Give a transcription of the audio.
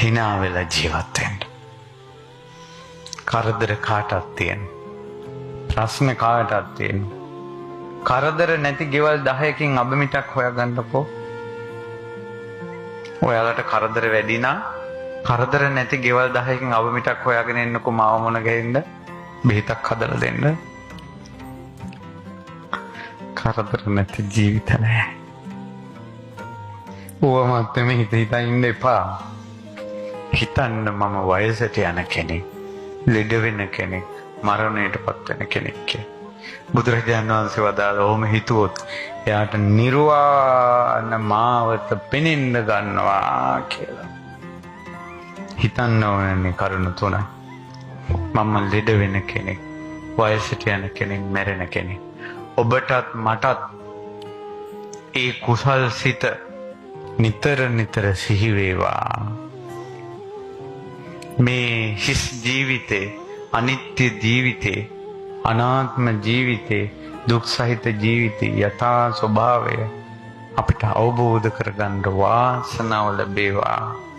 hina වෙලා ජීවත් වෙන්න. කරදර කාටවත් තියෙන. ප්‍රශ්න කාටවත් තියෙන. කරදර නැති ගෙවල් 10කින් අබමිටක් හොයාගන්නකෝ. ඔයාලට කරදර වැඩි නම් කරදර නැති ගෙවල් 10කින් අබමිටක් හොයාගෙන එන්නකෝ මාව මොන ගෙන්න බෙහෙතක් හදලා දෙන්න. කරදර නැති ජීවිත නැහැ. ඕවමත් මේ හිතා ඉන්න එපා. හිතන්න මම වයසට යන කෙනෙක්, ලෙඩ වෙන කෙනෙක්, මරණයටපත් වෙන කෙනෙක් කියලා. බුදුරජාණන් වහන්සේ වදාළ ඕම හිතුවොත් එයාට නිර්වාණ මාවත පෙනෙන්න ගන්නවා කියලා. හිතන්න ඕනනේ කරුණ තුන. මම ලෙඩ වෙන කෙනෙක්, වයසට යන කෙනෙක්, මැරෙන කෙනෙක්. ඔබටත් මටත් ඒ කුසල් සිත නිතර නිතර සිහි වේවා. මේ හිස් ජීවිතේ, අනිත්‍ය ජීවිතේ, අනාත්ම ජීවිතේ, දුක් සහිත ජීවිතේ යථා ස්වභාවය අපිට අවබෝධ කරගන්න වාසනාව ලැබේවා.